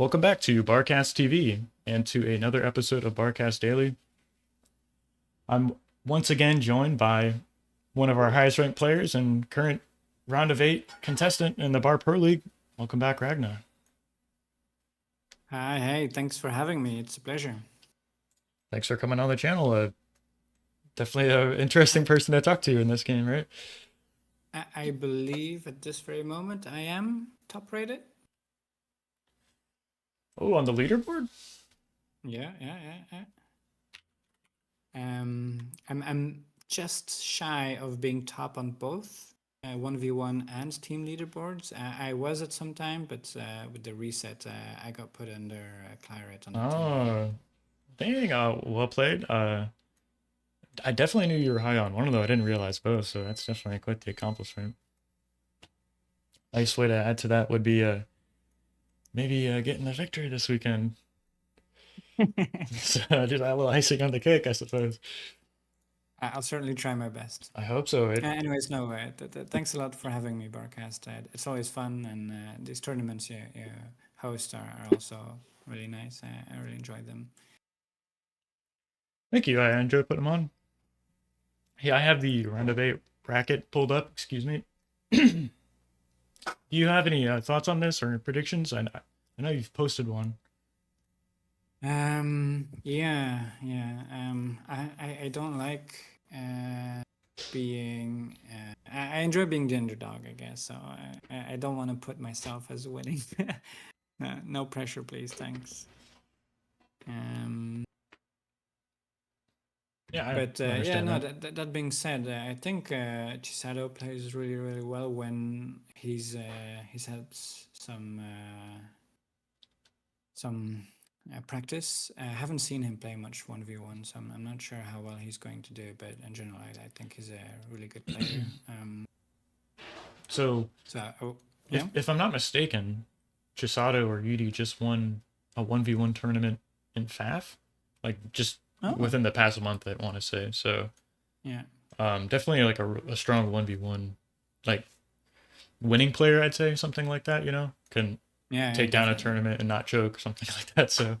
Welcome back to Barcast TV and to another episode of Barcast Daily. I'm once again joined by one of our highest ranked players and current round of 8 contestant in the Bar Pro League. Welcome back, Raghna. Hi, hey, thanks for having me. It's a pleasure. Thanks for coming on the channel. Definitely an interesting person to talk to in this game, right? I believe at this very moment I am top rated. Oh, on the leaderboard? Yeah. I'm just shy of being top on both 1v1 and team leaderboards. I was at some time, but with the reset, I got put under Claret on the team. Oh, dang, well played. I definitely knew you were high on one, though I didn't realize both, so that's definitely quite the accomplishment. Nice way to add to that would be maybe getting the victory this weekend. So just a little icing on the cake, I suppose. I'll certainly try my best. I hope so. Anyways, no, thanks a lot for having me, Barcast. It's always fun, and these tournaments you host are also really nice. I really enjoy them. Thank you. I enjoy putting them on. Yeah, I have the round of 8 bracket pulled up. Excuse me. Do you have any thoughts on this or predictions? I know you've posted one. Yeah. I don't like being. I enjoy being the underdog, I guess. So I don't want to put myself as winning. No pressure, please. Thanks. Yeah, I But understand no. that. That being said, I think Chisato plays really well when he's had some practice. I haven't seen him play much 1v1, so I'm not sure how well he's going to do. But in general, I think he's a really good player. So, Yeah. if I'm not mistaken, Chisato or Yudi just won a 1v1 tournament in FAF, like just within the past month, I want to say. So, yeah, definitely like a strong 1v1, like winning player, I'd say, something like that, can take down a tournament and not choke or something like that. So,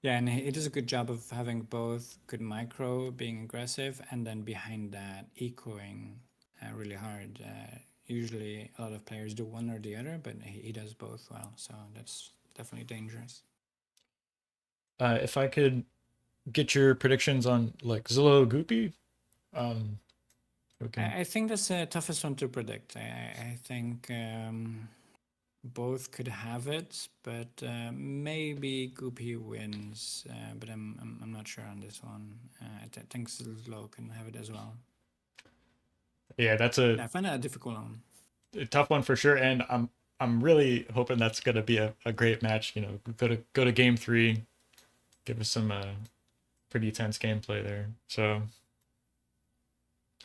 yeah, and he does a good job of having both good micro, being aggressive, and then behind that, echoing really hard. Usually, a lot of players do one or the other, but he does both well. So that's definitely dangerous. if I could get your predictions on like Zillow Goopy, I think that's the toughest one to predict. I think both could have it, but maybe Goopy wins. But I'm not sure on this one. I think Zlo can have it as well. Yeah, that's I find that a difficult one. a tough one for sure, and I'm really hoping that's gonna be a great match. Go to game 3, give us some pretty tense gameplay there. So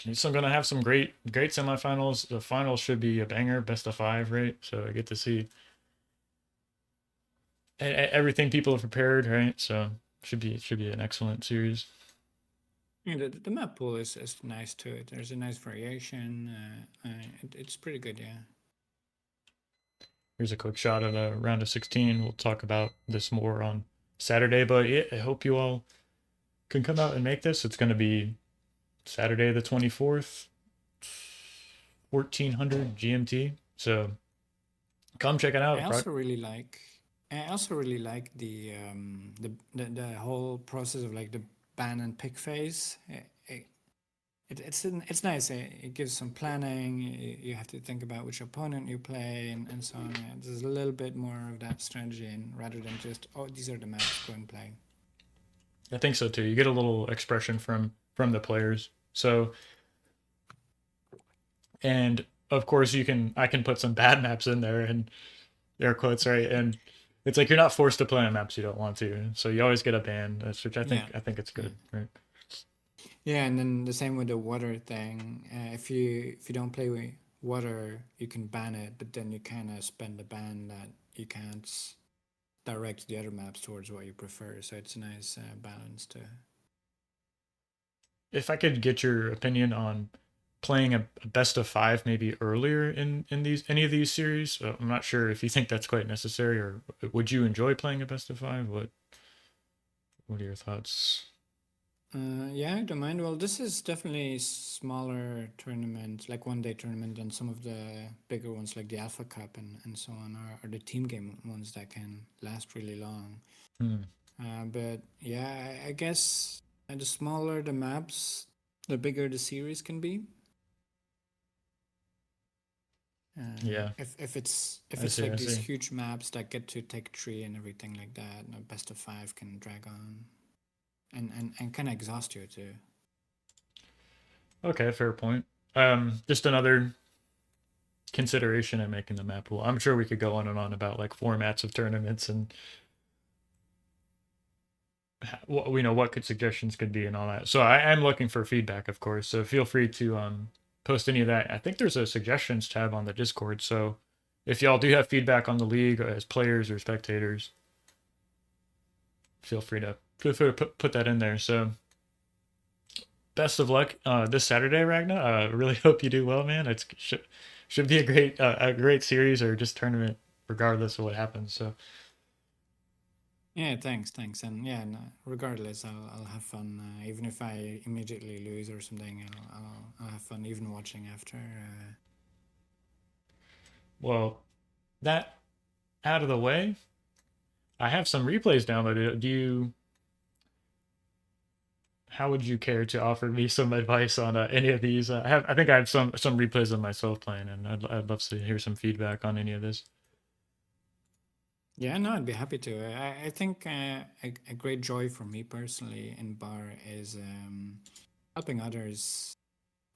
I'm gonna have some great semifinals. The finals should be a banger, best of 5, right? So I get to see everything people have prepared, right? So should be an excellent series. Yeah, the map pool is nice to it. There's a nice variation. It's pretty good, yeah. Here's a quick shot of a round of 16. We'll talk about this more on Saturday, but yeah, I hope you all can come out and make this. It's going to be Saturday the 24th, 1400 GMT. So come check it out. I also really like. I also really like the whole process of like the ban and pick phase. It's nice. It gives some planning. You have to think about which opponent you play and so on. Yeah, there's a little bit more of that strategy, and rather than just these are the maps, go and play. I think so too. You get a little expression from the players. So, and of course I can put some bad maps in there and air quotes, right? And it's like you're not forced to play on maps you don't want to. So you always get a ban, which I think it's good, right? Yeah, and then the same with the water thing. If you don't play with water, you can ban it, but then you kind of spend the ban that you can't direct the other maps towards what you prefer. So it's a nice balance to. If I could get your opinion on playing a best of five maybe earlier in these any of these series. I'm not sure if you think that's quite necessary, or would you enjoy playing a best of five? What are your thoughts? Yeah, I don't mind. Well, this is definitely smaller tournament, like one day tournament, than some of the bigger ones like the Alpha Cup and so on, or the team game ones that can last really long. Hmm. But yeah, I guess the smaller the maps, the bigger the series can be. Yeah, If I it's see. like I these see. huge maps that get to take three and everything like that, best of five can drag on and kind of exhaust you too. Okay, fair point. Just another consideration in making the map pool. I'm sure we could go on and on about like formats of tournaments and what we know what could suggestions could be and all that. So I am looking for feedback, of course. So feel free to post any of that. I think there's a suggestions tab on the Discord. So if y'all do have feedback on the league as players or spectators, feel free to put that in there. So best of luck this Saturday, Ragna. Really hope you do well, man. It should be a great series or just tournament, regardless of what happens. So Yeah, thanks, and yeah, no, regardless, I'll have fun. Even if I immediately lose or something, I'll have fun even watching after. well, that out of the way, I have some replays downloaded. How would you care to offer me some advice on any of these? I think I have some replays of myself playing, and I'd love to hear some feedback on any of this. Yeah, no, I'd be happy to. I think a great joy for me personally in bar is helping others,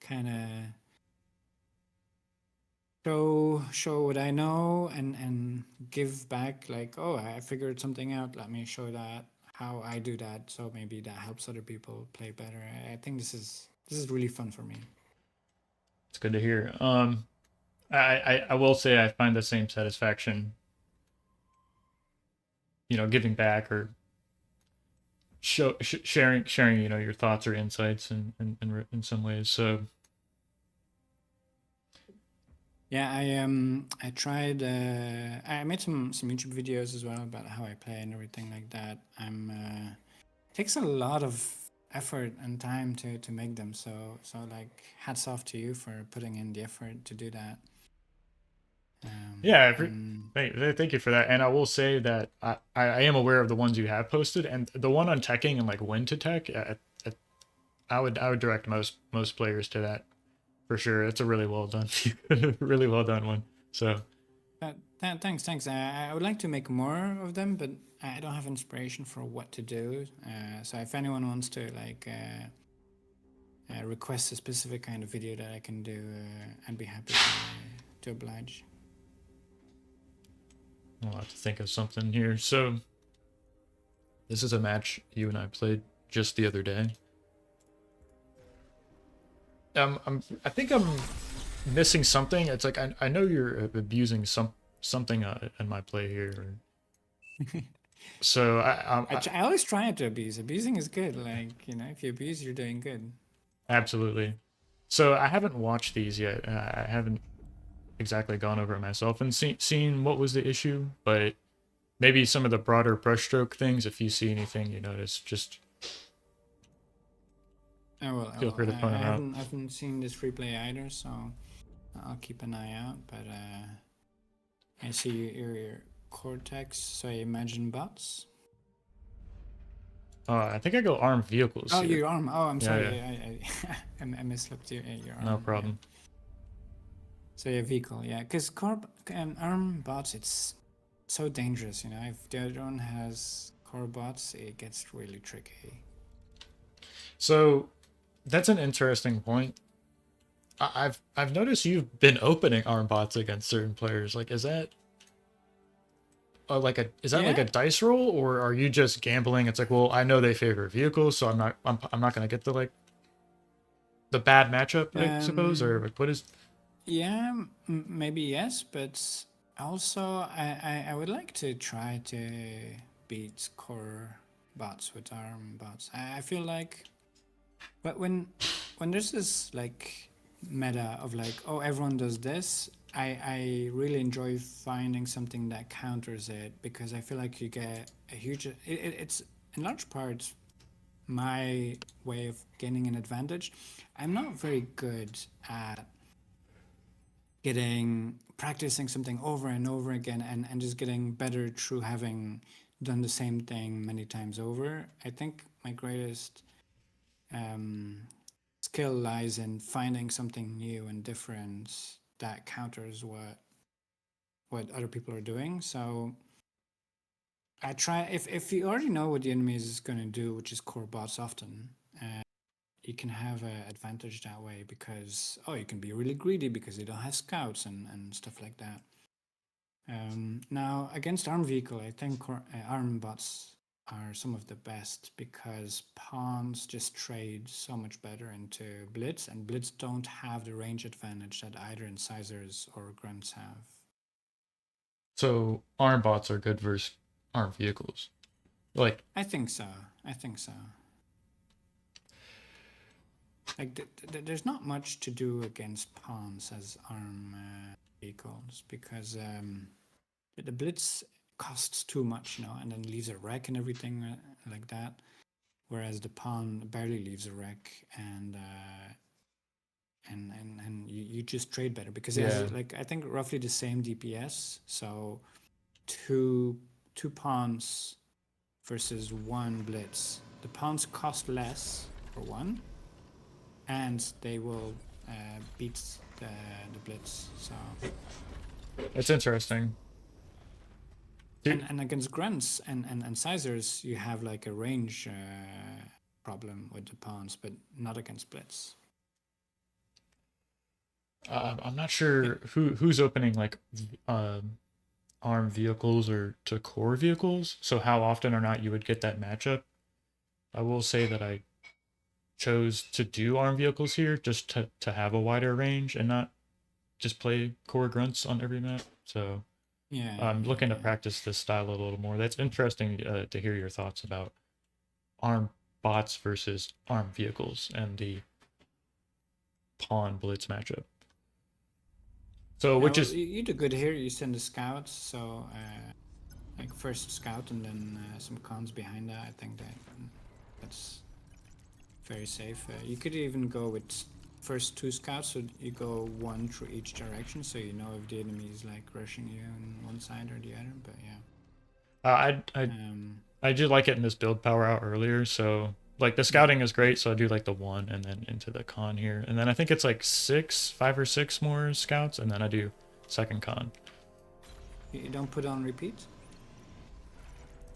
kind of show what I know and give back. Like, oh, I figured something out. Let me show that how I do that. So maybe that helps other people play better. I think this is really fun for me. It's good to hear. I will say I find the same satisfaction, giving back or sharing, your thoughts or insights in some ways. So Yeah, I tried I made some YouTube videos as well about how I play and everything like that. Takes a lot of effort and time to make them. So like hats off to you for putting in the effort to do that. yeah, And thank you for that. And I will say that I am aware of the ones you have posted, and the one on teching and like when to tech. I would direct most players to that for sure. It's a really well done, really well done one. So thanks. I would like to make more of them, but I don't have inspiration for what to do. So if anyone wants to like request a specific kind of video that I can do, I'd be happy to oblige. I'll have to think of something here. So this is a match you and I played just the other day. I think I'm missing something. It's like I know you're abusing something in my play here. So I always try to abuse. Abusing is good. Like, if you abuse, you're doing good. absolutely. So I haven't watched these yet. I haven't exactly gone over it myself and seen what was the issue, but maybe some of the broader brushstroke things. If you see anything you notice, just feel free I to point them out. haven't seen this replay either, so I'll keep an eye out. But I see your cortex. So I imagine bots. I think I go armed vehicles Oh, here. your arm. Oh, I'm Yeah, sorry. yeah, I mislooked your no arm. Yeah. problem. So your vehicle, yeah. Because arm bots, it's so dangerous. If the other one has core bots, it gets really tricky. So that's an interesting point. I've noticed you've been opening arm bots against certain players. Like, is that like Yeah. a dice roll, or are you just gambling? It's like, well, I know they favor vehicles, so I'm not gonna get the bad matchup, I suppose, or Um. like what is? Yeah. Maybe yes, but also I would like to try to beat core bots with arm bots. I feel like, but when there's this like meta of like, oh, everyone does this. I really enjoy finding something that counters it because I feel like you get a huge. It's in large part my way of gaining an advantage. I'm not very good at getting practicing something over and over again and just getting better through having done the same thing many times over. I think my greatest um, skill lies in finding something new and different that counters what other people are doing. So I try if you already know what the enemy is going to do, which is core bots often. You can have an advantage that way because you can be really greedy because they don't have scouts and stuff like that. Now against arm vehicle, I think arm bots are some of the best because pawns just trade so much better into blitz, and blitz don't have the range advantage that either incisors or grunts have. So arm bots are good versus arm vehicles. Like, I think so. I think so. Like there's not much to do against pawns as arm vehicles because the blitz costs too much, and then leaves a wreck and everything like that. Whereas the pawn barely leaves a wreck, and you just trade better because it yeah. has like I think roughly the same DPS. So two two pawns versus one blitz. The pawns cost less for one, and they will beat the blitz. So It's interesting. Dude, and against grunts and sizers, you have like a range problem with the pawns, but not against blitz. I'm not sure who's opening like arm vehicles or to core vehicles. So how often or not you would get that matchup. I will say that I chose to do arm vehicles here just to have a wider range and not just play core grunts on every map. So Yeah, I'm yeah, looking to yeah. practice this style a little more. That's interesting to hear your thoughts about arm bots versus arm vehicles and the pawn blitz matchup. So Yeah, which well, is you do good here. You send a scout, so like first scout and then some cons behind that. I think that's very safe. You could even go with first two scouts, so you go one through each direction, so you know if the enemy is like rushing you on one side or the other. But yeah, I um, I did like it in this build power out earlier. So like the yeah. scouting is great. So I do like the one and then into the con here. And then I think it's like five or six more scouts. And then I do second con. You don't put on repeat.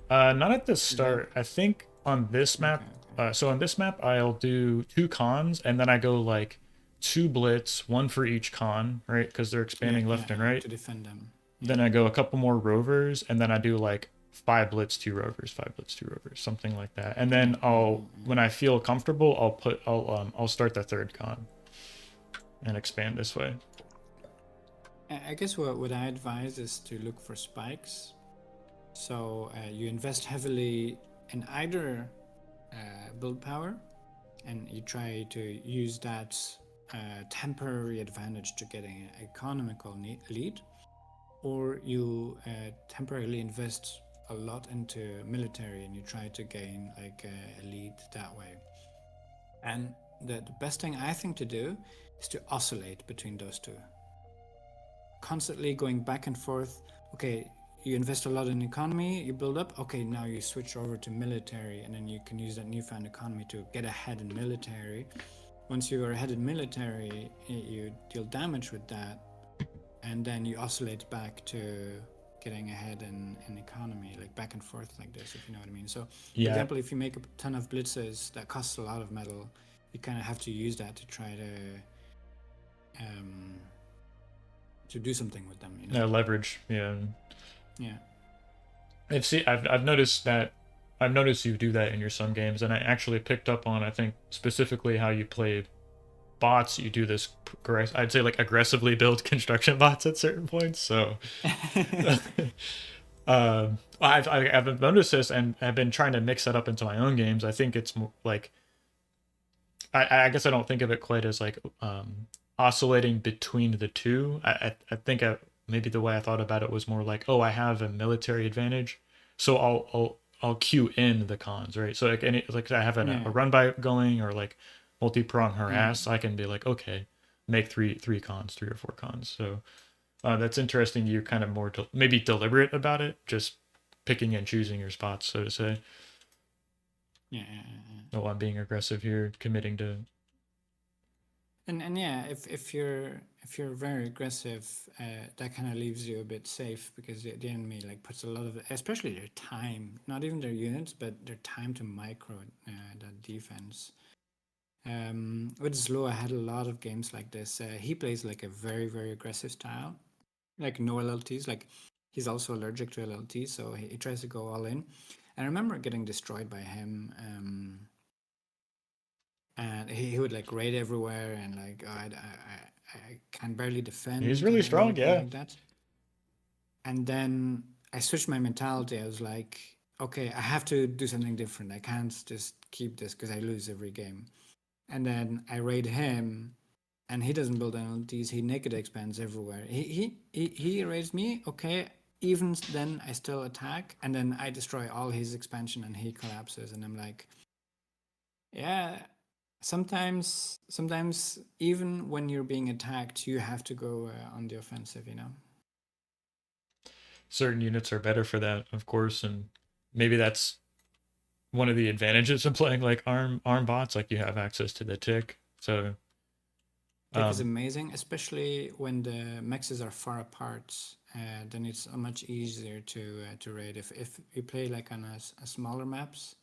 Not at the Is that start. I think on this okay? map, Okay. so on this map, I'll do two cons and then I go like two blitz, one for each con, right? Because they're Yeah, expanding yeah, left and yeah. right. To defend them. Yeah. Then I go a couple more rovers, and then I do like five blitz, two rovers, five blitz, two rovers, something like that. And Yeah, then yeah, I'll, yeah, yeah. when I feel comfortable, I'll start the third con and expand this way. I guess what I advise is to look for spikes. So you invest heavily in either build power, and you try to use that temporary advantage to getting an economical lead, or you temporarily invest a lot into military and you try to gain like a lead that way. And the best thing I think to do is to oscillate between those two, constantly going back and forth. Okay, you invest a lot in economy, you build up. Okay, now you switch over to military, and then you can use that newfound economy to get ahead in military. Once you are ahead in military, you deal damage with that, and then you oscillate back to getting ahead in economy, like back and forth like this, if you know what I mean. So, for Yeah, example, if you make a ton of blitzes that cost a lot of metal, you kind of have to use that to try um, to do something with them, leverage. Yeah, Yeah. I've noticed that. I've noticed you do that in your some games, and I actually picked up on I think specifically how you play bots. You do this, I'd say like aggressively build construction bots at certain points. So I've noticed this and I've been trying to mix that up into my own games. I think it's more like I guess I don't think of it quite as like oscillating between the two. I think maybe the way I thought about it was more like, oh, I have a military advantage, so I'll queue in the cons, right? So like I have a Yeah. run by going or like multi-prong Mm. harass, I can be like, okay, make three cons, 3 or 4 cons. So that's interesting. You're kind of more maybe deliberate about it, just picking and choosing your spots, so to say. Yeah, yeah, yeah. Oh, I'm being aggressive here, committing to. And yeah, if you're very aggressive, that kind of leaves you a bit safe because the enemy like puts a lot of, especially their time, not even their units, but their time to micro that defense. With Slow, I had a lot of games like this. He plays like a very aggressive style, like no LLTs. Like he's also allergic to LLTs, so he tries to go all in. I remember getting destroyed by him. And he would like raid everywhere and like I can barely He's defend really and strong, everything yeah. like that. And then I switched my mentality. I was like, okay, I have to do something different. I can't just keep this because I lose every game. And then I raid him, and he doesn't build NLTs. He naked expands everywhere. He raised me. Okay, even then I still attack, and then I destroy all his expansion, and he collapses. And I'm like, yeah, sometimes even when you're being attacked, you have to go on the offensive, you know. Certain units are better for that, of course, and maybe that's one of the advantages of playing like arm bots. Like you have access to the tick, so Tech is um, amazing, especially when the mexes are far apart. Then it's much easier to raid. If you play like on a smaller maps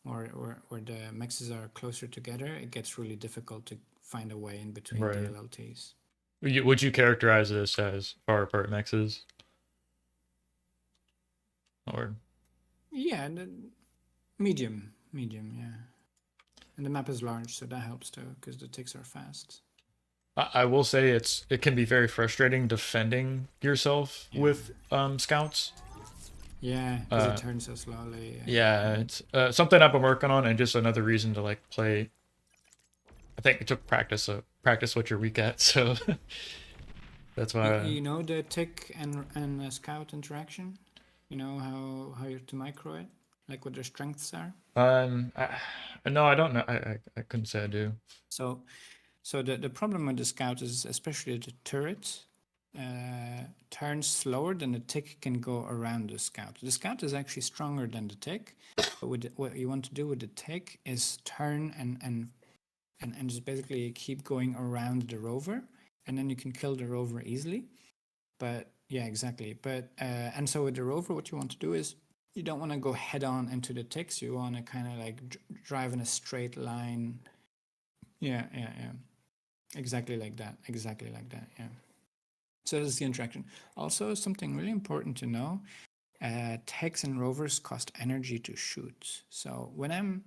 or where the mexes are closer together, it gets really difficult to find a way in between the right. LLTs. Would you characterize this as far apart mexes, or Yeah, medium, yeah. And the map is large, so that helps too, because the ticks are fast. I will say it can be very frustrating defending yourself Yeah. with scouts. Yeah, because it Uh, turns so slowly. yeah, it's something I've been working on, and just another reason to like play. I think it took practice. Practice what you're weak at. So that's You, why. you know the tick and scout interaction. You know how you to micro it, like what their strengths are. No, I don't know. I couldn't say I do. So the problem with the scout is especially the turret turns slower than the tick can go around the scout. The scout is actually stronger than the tick, but what you want to do with the tick is turn and just basically keep going around the rover, and then you can kill the rover easily. But yeah, exactly. But and so with the rover, what you want to do is you don't want to go head on into the ticks. You want to kind of like drive in a straight line. Yeah, yeah, yeah. Exactly like that. Exactly like that. Yeah. So this is the interaction. Also, something really important to know: ticks and rovers cost energy to shoot. So when I'm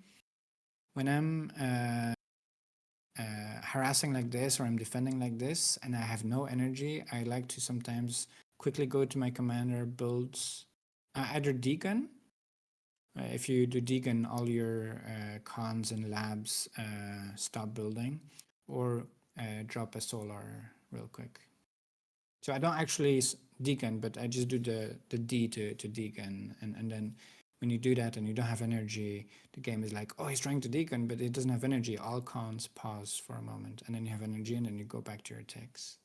harassing like this or I'm defending like this and I have no energy, I like to sometimes quickly go to my commander, build either degun. If you do degun, all your cons and labs stop building, or drop a solar real quick. So I don't actually degun, but I just do the D to degun, and then when you do that and you don't have energy, the game is like, oh, he's trying to degun, but it doesn't have energy. All cons pause for a moment, and then you have energy, and then you go back to your attacks.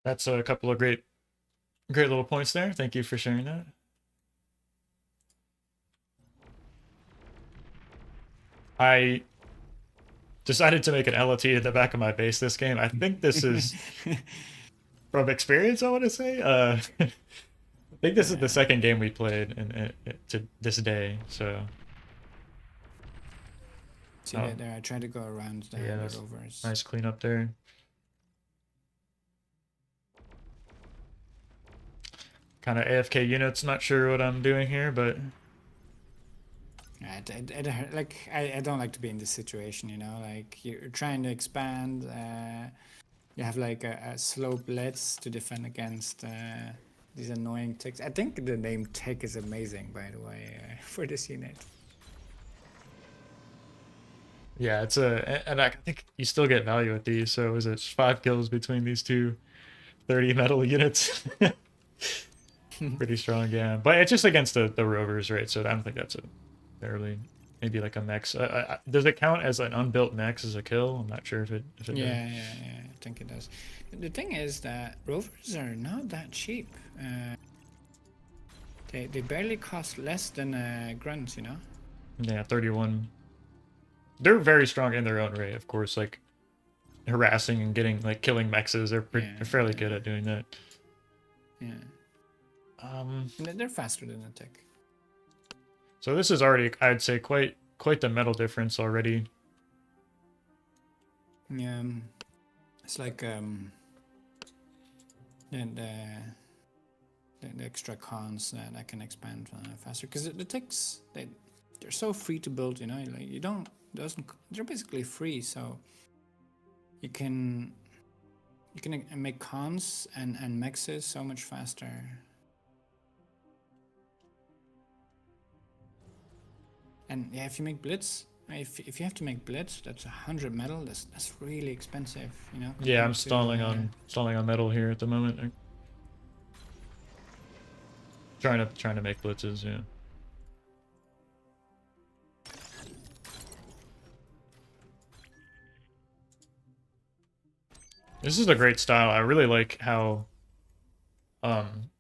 That's a couple of great little points there. Thank you for sharing that. I decided to make an LOT at the back of my base this game. I think this is from experience. I want to say. I think this is the Yeah. second game we played to this day. So See oh that there? I try to go around yeah, the that's rovers. nice cleanup there. Kind of AFK units. Not sure what I'm doing here, but Like I don't like to be in this situation, you know. Like you're trying to expand. You have like a slow blitz to defend against these annoying ticks. I think the name tick is amazing, by the way, for this unit. Yeah, it's and I think you still get value with these. So is it 5 kills between these two 30 metal units? Pretty strong, yeah. But it's just against the rovers, right? So I don't think that's a fairly maybe like a mech. Does it count as an unbuilt mech as a kill? I'm not sure if it does. Yeah, I think it does. The thing is that rovers are not that cheap. They barely cost less than grunts, you know. Yeah, 31. They're very strong in their own right, of course. Like harassing and getting like killing mexes, they're fairly good Yeah, at doing that. yeah. Um, And they're faster than a tech. so this is already, I'd say, quite the metal difference already. Yeah, it's like the, the extra cons that can expand faster because the techs they're so free to build. You know, like you don't doesn't they're basically free, so you can make cons and mexes so much faster. And yeah, if you make blitz, if you have to make blitz, that's 100 metal. That's really expensive, you know, Yeah, I'm compared to. stalling on metal here at the moment. I'm trying to make blitzes. Yeah. This is a great style. I really like how um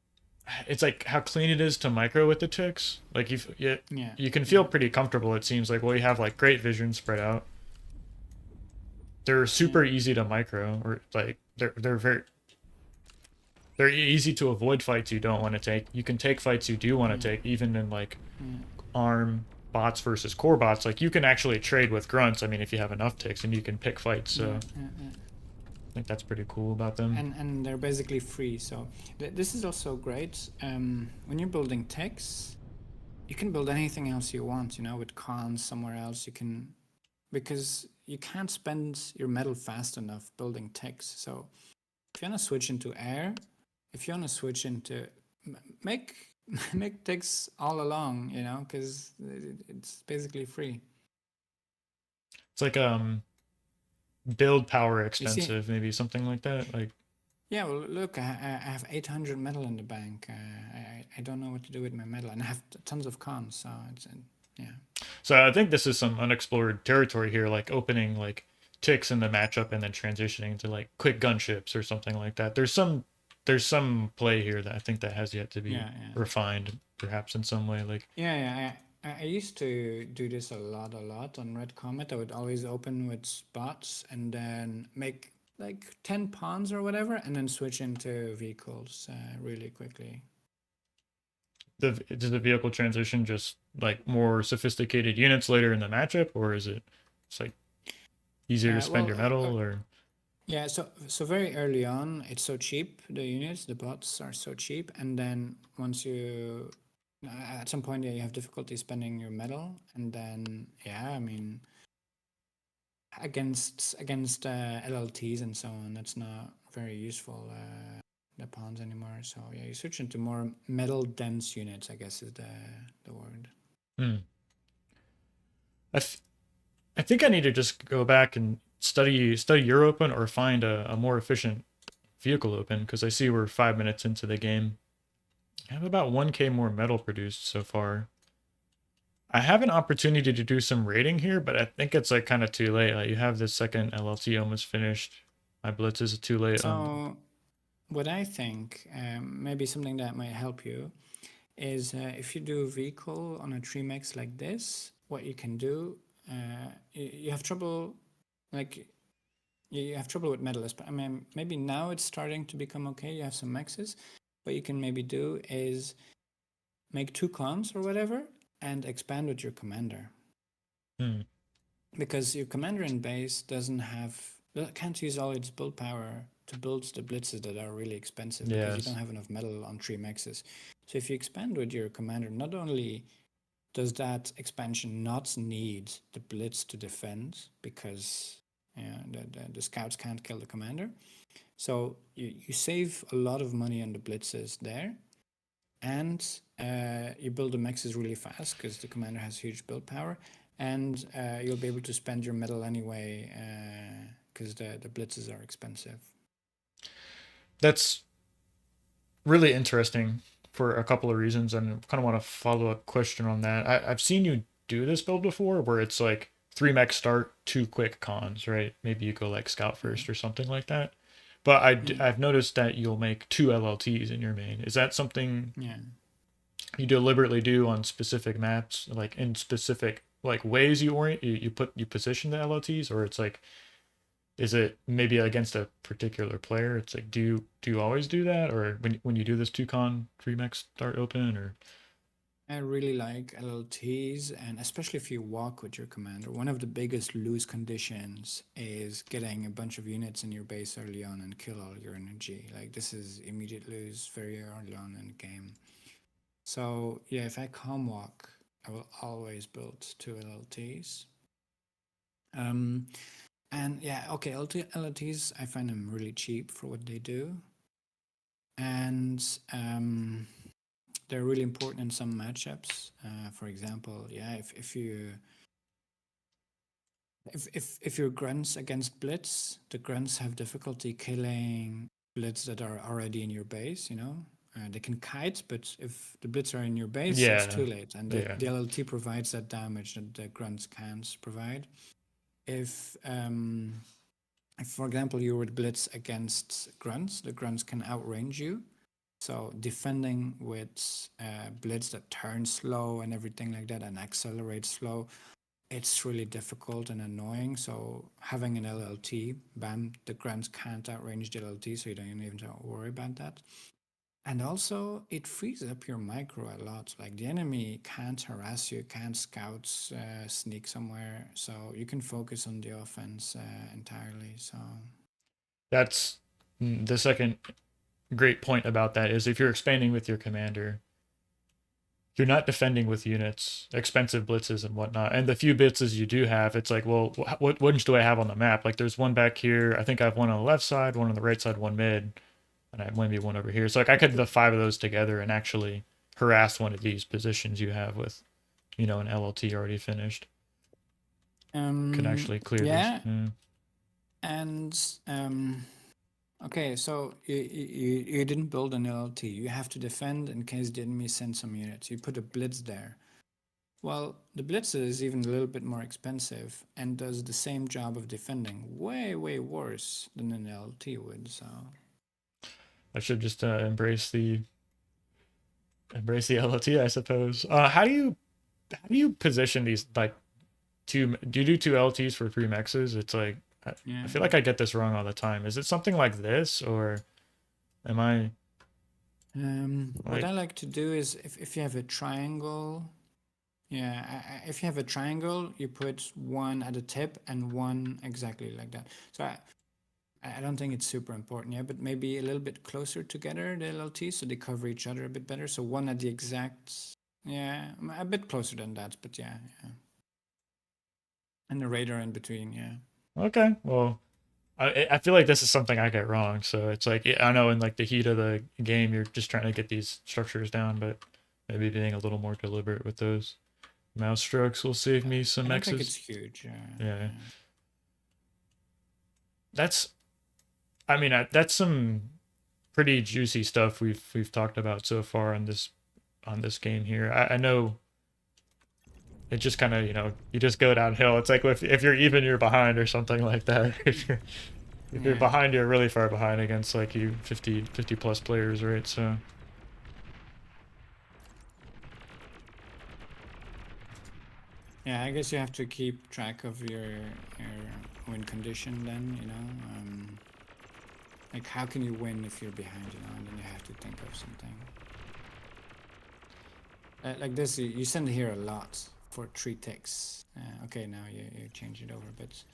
it's like how clean it is to micro with the ticks. Like Yeah, you can feel yeah, pretty comfortable. It seems like well you have like great vision spread out. They're yeah, super easy to micro, or like they're easy to avoid fights you don't want to take. You can take fights you do want to yeah, take, even in like yeah, arm bots versus core bots. Like you can actually trade with grunts. I mean, if you have enough ticks, and you can pick fights. So yeah. I think that's pretty cool about them. And they're basically free. So this is also great. When you're building techs, you can build anything else you want. You know, with cons somewhere else, you can because you can't spend your metal fast enough building techs. So if you want to switch into air, if you want to switch into make make techs all along, you know, because it's basically free. It's like build power You see, expensive, maybe something like that. Like yeah, well, look, I have 800 metal in the bank. I don't know what to do with my metal, and I have tons of cons. So it's yeah, so, I think this is some unexplored territory here, like opening like ticks in the matchup and then transitioning to like quick gunships or something like that. There's some play here that I think that has yet to be yeah. refined, perhaps in some way. Like Yeah. I used to do this a lot on Red Comet. I would always open with spots and then make like 10 pawns or whatever, and then switch into vehicles really quickly. does the vehicle transition just like more sophisticated units later in the matchup, or is it it's like easier to spend Well, your metal or yeah. So very early on, it's so cheap. The units, the bots are so cheap, and then once you at some point, yeah, you have difficulty spending your metal, and then yeah, I mean against LLTs and so on. That's not very useful. The pawns anymore. So yeah, you switch into more metal dense units. I guess is the word. hmm. I, th- I think I need to just go back and study your open or find a more efficient vehicle open because I see we're 5 minutes into the game. I have about 1k more metal produced so far. I have an opportunity to do some raiding here, but I think it's like kind of too late. Like you have this second LLT almost finished. My blitz is too late on. So what I think, maybe something that might help you, is if you do vehicle on a tree mix like this, what you can do, you have trouble, like you have trouble with medalists. But I mean, maybe now it's starting to become okay. You have some maxes. What you can maybe do is make two cons or whatever and expand with your commander, Hmm. because your commander in base can't use all its build power to build the blitzes that are really expensive because you don't Yes. have enough metal on 3 maxes. So if you expand with your commander, not only does that expansion not need the blitz to defend because the scouts can't kill the commander, so you save a lot of money on the blitzes there, and you build the maxes really fast because the commander has huge build power, and you'll be able to spend your metal anyway because the blitzes are expensive. That's really interesting for a couple of reasons, and kind of want to follow up question on that. I've seen you do this build before, where it's like 3 mech start, 2 quick cons, right? Maybe you go like scout Yeah. first or something like that. But Yeah. I've noticed that you'll make 2 LLTs in your main. Is that something Yeah. you deliberately do on specific maps, like in specific like ways you position the LLTs, or it's like, is it maybe against a particular player? It's like, do you always do that, or when you do this 2 con 3 mech start open, or I really like LLTs, and especially if you walk with your commander. One of the biggest lose conditions is getting a bunch of units in your base early on and kill all your energy. Like, this is immediate lose very early on in the game. So, yeah, if I calm walk, I will always build 2 LLTs. Um, and yeah, okay, LLTs, I find them really cheap for what they do. And they're really important in some matchups. For example, yeah, if your grunts against blitz, the grunts have difficulty killing blitz that are already in your base. They can kite, but if the blitz are in your base, it's yeah, too late, and yeah, the LLT provides that damage that the grunts can't provide. If if, for example, you would blitz against grunts, the grunts can outrange you. So defending with blitz that turns slow and everything like that and accelerates slow, it's really difficult and annoying. So having an LLT, bam, the grunts can't outrange the LLT, so you don't even have to worry about that. And also, it frees up your micro a lot. Like, the enemy can't harass you, can't scouts sneak somewhere, so you can focus on the offense entirely. So that's the second great point about that is if you're expanding with your commander, you're not defending with units, expensive blitzes and whatnot. And the few blitzes you do have, it's like, well, what ones do I have on the map? Like, there's one back here. I think I have one on the left side, one on the right side, one mid, and I have maybe one over here. So like, I could the 5 of those together and actually harass one of these positions you have with, an LLT already finished. Can actually clear this. yeah, Yeah. and okay, so you didn't build an LLT. You have to defend in case the enemy sends some units. You put a blitz there. Well, the blitz is even a little bit more expensive and does the same job of defending way, way worse than an LLT would. So I should just embrace the LLT, I suppose. How do you position these, like, two? Do you do 2 LTs for 3 mexes? It's like, I yeah. feel like I get this wrong all the time. Is it something like this, or am I What like, I like to do is if you have a triangle, yeah, if you have a triangle, you put one at the tip and one exactly like that. So I don't think it's super important, yeah, but maybe a little bit closer together, the LLT, so they cover each other a bit better. So one at the exact, yeah, a bit closer than that, but yeah, yeah. And the radar in between, yeah. okay, well, I feel like this is something I get wrong. So it's like, I know in like the heat of the game, you're just trying to get these structures down, but maybe being a little more deliberate with those mouse strokes will save me some I don't think it's mexes. huge. Yeah, Yeah. that's. I mean, that's some pretty juicy stuff we've talked about so far on this game here. I know it just kind of, you just go downhill. It's like if you're even, you're behind or something like that. If you're Yeah. behind, you're really far behind against like you 50 plus players, right? So Yeah, I guess you have to keep track of your win condition then, like how can you win if you're behind, and then you have to think of something. Like this, you send here a lot for 3 ticks. Okay, now you change it over, but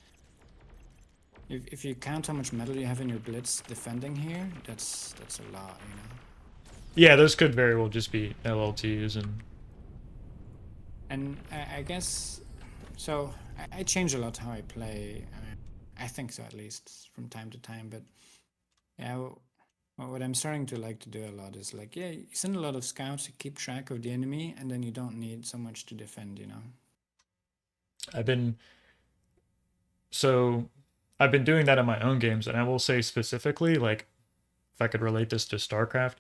if you count how much metal you have in your blitz defending here, that's a lot. yeah, those could very well just be LLTs, and And I guess so. I change a lot how I play. I think so, at least from time to time. But yeah, what I'm starting to like to do a lot is like, yeah, you send a lot of scouts to keep track of the enemy, and then you don't need so much to defend. I've been so I've been doing that in my own games, and I will say specifically, like if I could relate this to StarCraft,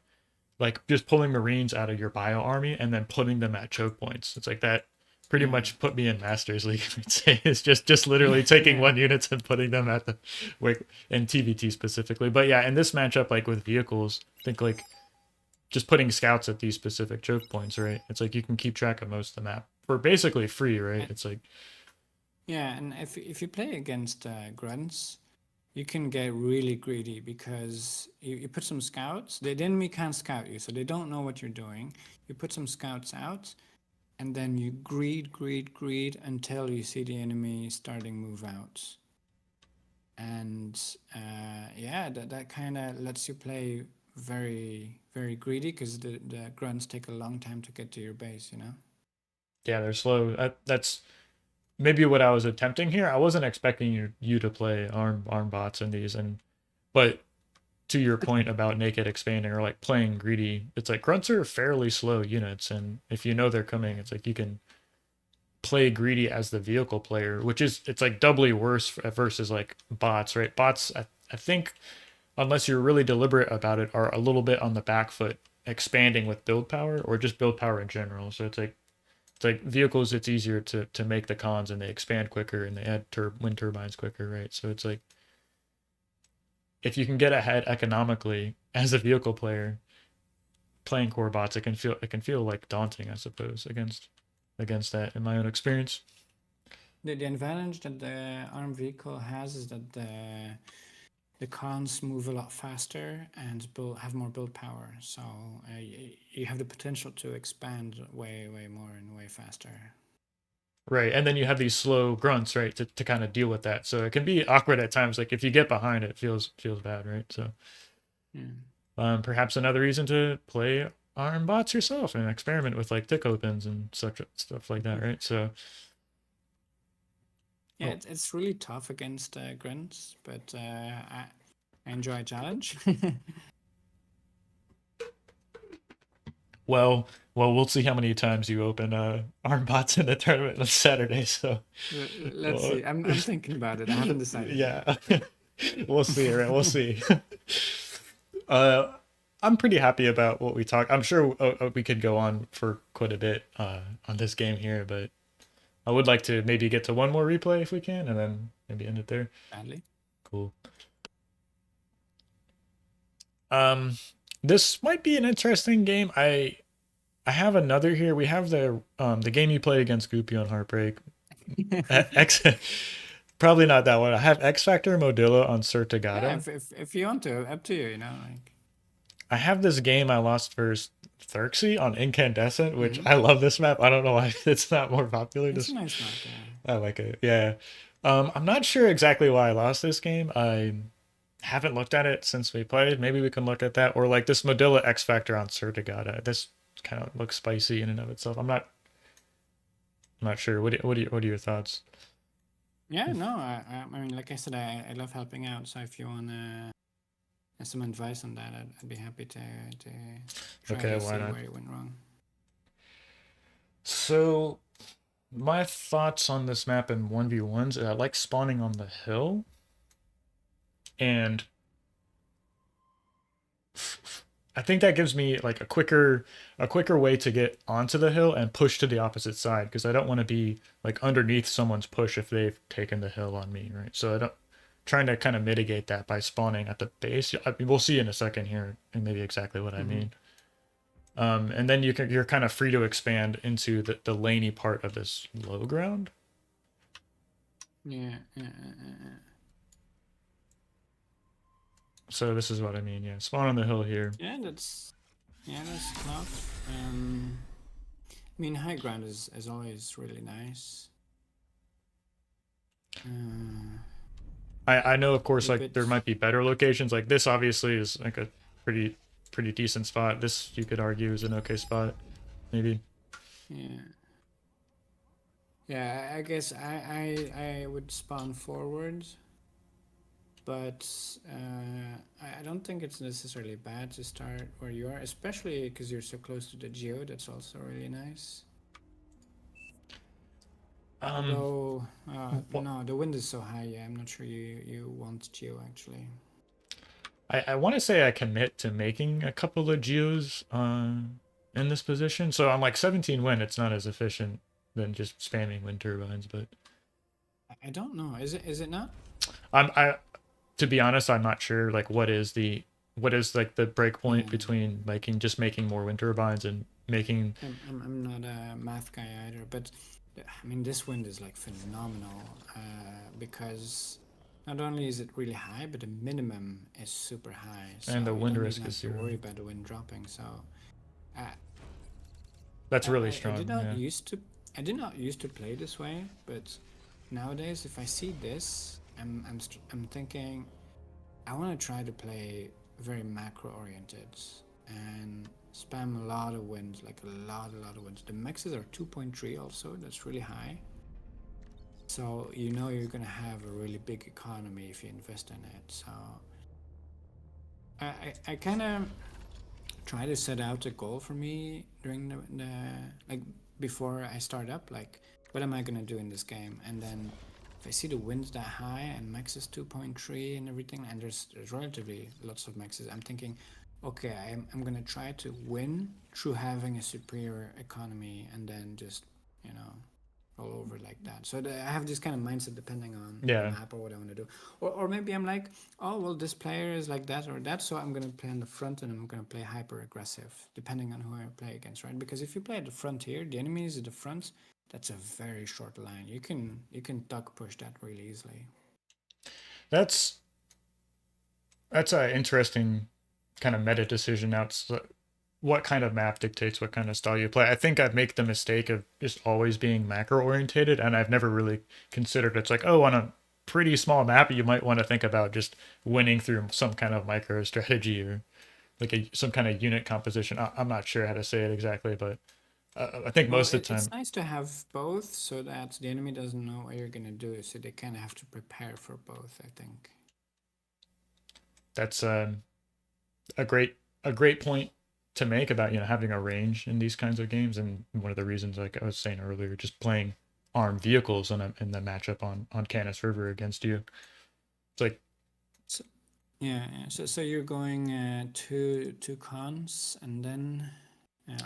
like just pulling Marines out of your bio army and then putting them at choke points. It's like that pretty Yeah. much put me in Masters League. I'd say it's just literally taking Yeah. one units and putting them at the like in TVT specifically. But yeah, in this matchup, like with vehicles, I think like just putting scouts at these specific choke points, right? It's like you can keep track of most of the map for basically free, right? And, It's like yeah, and if you play against grunts, you can get really greedy because you put some scouts. The enemy can't scout you, so they don't know what you're doing. You put some scouts out, and then you greed until you see the enemy starting move out. And yeah, that kind of lets you play very greedy because the grunts take a long time to get to your base, you know? yeah, they're slow. That's maybe what I was attempting here. I wasn't expecting you to play arm bots in these, and but to your point about naked expanding or like playing greedy, it's like grunts are fairly slow units, and if you know they're coming, it's like you can play greedy as the vehicle player, which is it's like doubly worse versus like bots, right? Bots, I think, unless you're really deliberate about it, are a little bit on the back foot, expanding with build power or just build power in general. So it's like vehicles. It's easier to make the cons and they expand quicker and they add wind turbines quicker, right? So it's like if you can get ahead economically as a vehicle player playing core bots, it can feel like daunting, I suppose, against that in my own experience. The advantage that the armed vehicle has is that the cons move a lot faster and have more build power. So you have the potential to expand way more and way faster. Right. And then you have these slow grunts, right, to kind of deal with that. So it can be awkward at times. Like if you get behind it feels bad, right? So Yeah. perhaps another reason to play arm bots yourself and experiment with like tick opens and such stuff like that, right? So Yeah, oh, it's really tough against grunts, but I enjoy a challenge. well, we'll see how many times you open arm bots in the tournament on Saturday. So Let's well, see. I'm thinking about it. I haven't decided yet. yeah, we'll see, right? We'll see. uh, I'm pretty happy about what we talked. I'm sure we could go on for quite a bit on this game here, but I would like to maybe get to one more replay if we can, and then maybe end it there. Badly. Cool. Um, this might be an interesting game. I have another here. We have the game you played against Goopy on Heartbreak. X, probably not that one. I have X Factor Modilla on Yeah, Certigado. if you want to, up to you. You know, like. I have this game I lost versus Therxy on Incandescent, which Mm-hmm. I love this map. I don't know why it's not more popular. It's a Just nice map. Yeah. I like it. Yeah. I'm not sure exactly why I lost this game. I haven't looked at it since we played. Maybe we can look at that or like this Modilla X Factor on Certigada. This kind of looks spicy in and of itself. I'm not sure. What are your thoughts? Yeah, no, I mean, like I said, I love helping out. So if you want some advice on that, I'd be happy to try Okay, to why see not? where you went wrong. So my thoughts on this map in 1v1s, I like spawning on the hill and I think that gives me like a quicker way to get onto the hill and push to the opposite side because I don't want to be like underneath someone's push if they've taken the hill on me, right? So I don't trying to kind of mitigate that by spawning at the base. I mean, we'll see in a second here and maybe exactly what I Mm-hmm. mean. And then you're kind of free to expand into the laney part of this low ground. Yeah, So this is what I mean. Yeah, spawn on the hill here. that's tough. I mean, high ground is always really nice. I know of course A like there bit, might be better locations. Like this obviously is like a pretty decent spot. This you could argue is an okay spot, maybe. yeah, yeah. I guess I would spawn forward, but I don't think it's necessarily bad to start where you are, especially because you're so close to the geo. That's also really nice. Um, Although, wh- no, the wind is so high. Yeah, I'm not sure you want geo actually. I want to say I commit to making a couple of geos in this position. So I'm like 17 wind. It's not as efficient than just spamming wind turbines, but I don't know. Is it not? I to be honest, I'm not sure like what is like the break point Yeah. between making more wind turbines and making. I'm not a math guy either, but I mean this wind is like phenomenal because not only is it really high, but the minimum is super high, so And the you wind don't even risk is have to zero. worry about the wind dropping. So uh, That's really I did strong. not Yeah. used to I did not used to play this way, but nowadays if I see this, I'm thinking I want to try to play very macro oriented and spam a lot of wins, like a lot of wins. The maxes are 2.3 also, that's really high. So you know you're gonna have a really big economy if you invest in it. So I kind of try to set out a goal for me during the like before I start up, like what am I gonna do in this game, and then if I see the wins that high and max is 2.3 and everything, and there's relatively lots of maxes, I'm thinking, okay, I'm gonna try to win through having a superior economy, and then just you know all over like that. So I have this kind of mindset depending on the Yeah. map or what I want to do. Or maybe I'm like, oh, well, this player is like that or that, so I'm going to play on the front and I'm going to play hyper aggressive, depending on who I play against, right? Because if you play at the front here, the enemy is at the front, that's a very short line. You can duck push that really easily. That's that's an interesting kind of meta decision. Now, it's what kind of map dictates what kind of style you play. I think I make the mistake of just always being macro orientated, and I've never really considered it's like, oh, on a pretty small map, you might want to think about just winning through some kind of micro strategy or like some kind of unit composition. I'm not sure how to say it exactly, but I think Well, most of the it's time nice to have both so that the enemy doesn't know what you're going to do, so they kind of have to prepare for both, I think. that's a great a great point to make about having a range in these kinds of games, and one of the reasons, like I was saying earlier, just playing armed vehicles in the matchup on Canis River against you. It's like So, yeah. So you're going two cons and then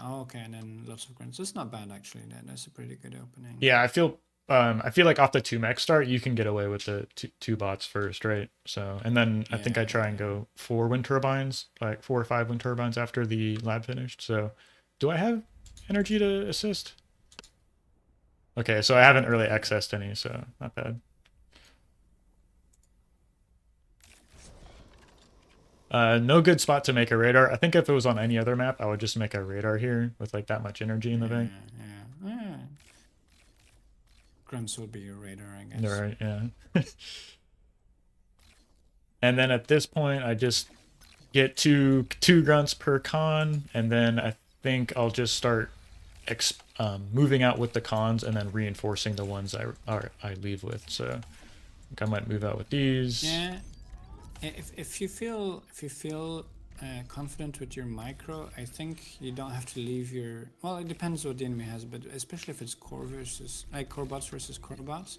oh, okay, and then lots of grunts. That's not bad actually. That's a pretty good opening. yeah, I feel like off the two mech start you can get away with the two bots first, right? So and then I think Yeah, I try and go four wind turbines, like 4 or 5 wind turbines after the lab finished. So do I have energy to assist? Okay, so I haven't really accessed any, so not bad. No good spot to make a radar. I think if it was on any other map, I would just make a radar here with like that much energy in the bank. yeah. Grunts will be your radar, I All guess. right, yeah. And then at this point, I just get two grunts per con, and then I think I'll just start moving out with the cons and then reinforcing the ones I leave with. So I think I might move out with these. Yeah, if you feel confident with your micro, I think you don't have to leave your. Well, it depends what the enemy has, but especially if it's core versus like core bots versus core bots,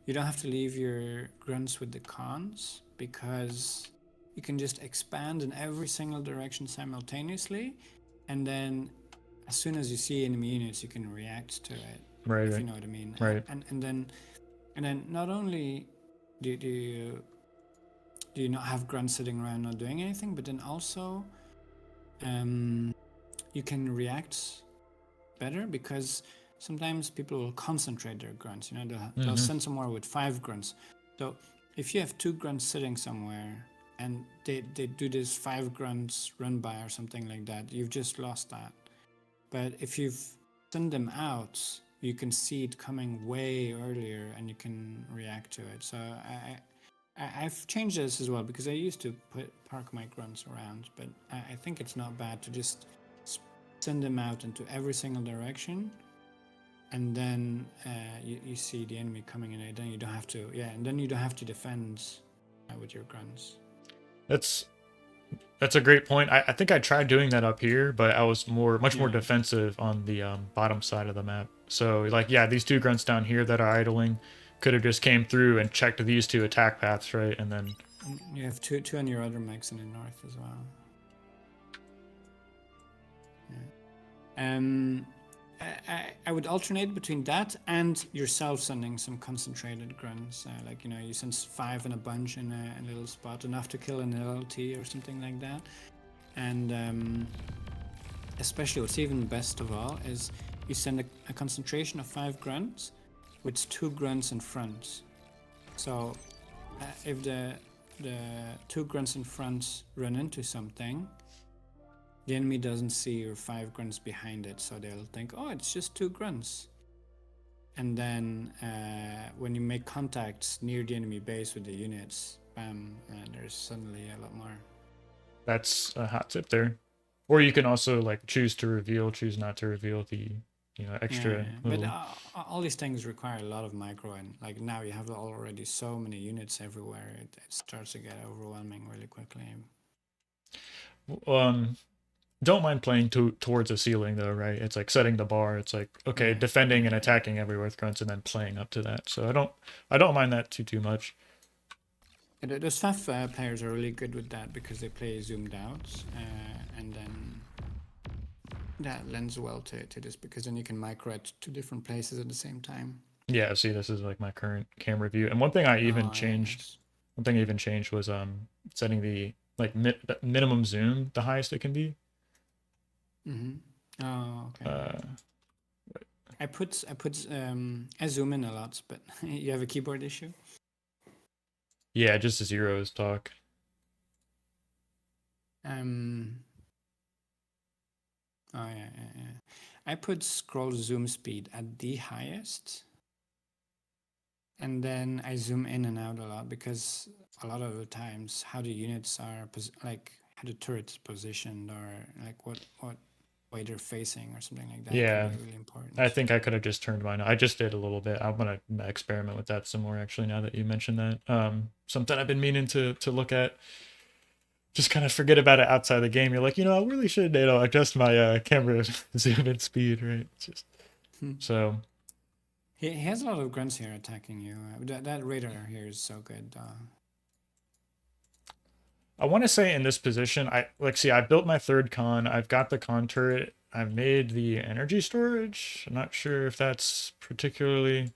you don't have to leave your grunts with the cons because you can just expand in every single direction simultaneously, and then as soon as you see enemy units, you can react to it. Right, If you right, know what I mean, right. and then not only do you not have grunts sitting around not doing anything, but then also um, you can react better because sometimes people will concentrate their grunts. They'll Mm-hmm. send somewhere with 5 grunts. So if you have 2 grunts sitting somewhere and they do this 5 grunts run by or something like that, you've just lost that. But if you've sent them out, you can see it coming way earlier and you can react to it. So I've changed this as well because I used to park my grunts around, but I think it's not bad to just send them out into every single direction, and then you see the enemy coming in, and then you don't have to defend with your grunts. That's That's a great point. I think I tried doing that up here, but I was much more Yeah. defensive on the bottom side of the map. So like, yeah, these two grunts down here that are idling could have just came through and checked these two attack paths, right? And then And you have two on your other mechs in the north as well. Yeah. I would alternate between that and yourself sending some concentrated grunts. Like, you know, you send 5 in a bunch in a little spot, enough to kill an LLT or something like that. And especially what's even best of all is you send a concentration of 5 grunts with 2 grunts in front. So if the 2 grunts in front run into something, the enemy doesn't see your 5 grunts behind it, so they'll think, oh, it's just 2 grunts. And then when you make contacts near the enemy base with the units, bam, there's suddenly a lot more. that's a hot tip there. Or you can also like choose to reveal, choose not to reveal the extra But little. all these things require a lot of micro, and like now you have already so many units everywhere, it starts to get overwhelming really quickly. Um, don't mind playing towards a ceiling though, right? It's like setting the bar. It's like okay, Yeah, defending and yeah. attacking everywhere with grunts, and then playing up to that. So I don't mind that too much. Those FAF players are really good with that because they play zoomed out, and then that lends well to this because then you can micro at 2 different places at the same time. Yeah, see, this is like my current camera view. And one thing I even Oh, changed, yes. one thing I even changed was setting the like minimum zoom the highest it can be. Mm-hmm. Oh, okay. Uh, I zoom in a lot, but you have a keyboard issue. yeah, just zeros talk. Um. Oh yeah. I put scroll zoom speed at the highest, and then I zoom in and out a lot because a lot of the times how the units are like how the turret's positioned or like what way they're facing or something like that can Yeah, be really I important. think I could have just turned mine. I just did a little bit. I'm gonna experiment with that some more actually now that you mentioned that. Something I've been meaning to look at. Just kind of forget about it outside the game. You're like, I really should, adjust my camera zoom in speed, right? It's just Hmm. so. He has a lot of grunts here attacking you. That radar here is so good. I want to say in this position, see, I built my third con. I've got the con turret. I've made the energy storage. I'm not sure if that's particularly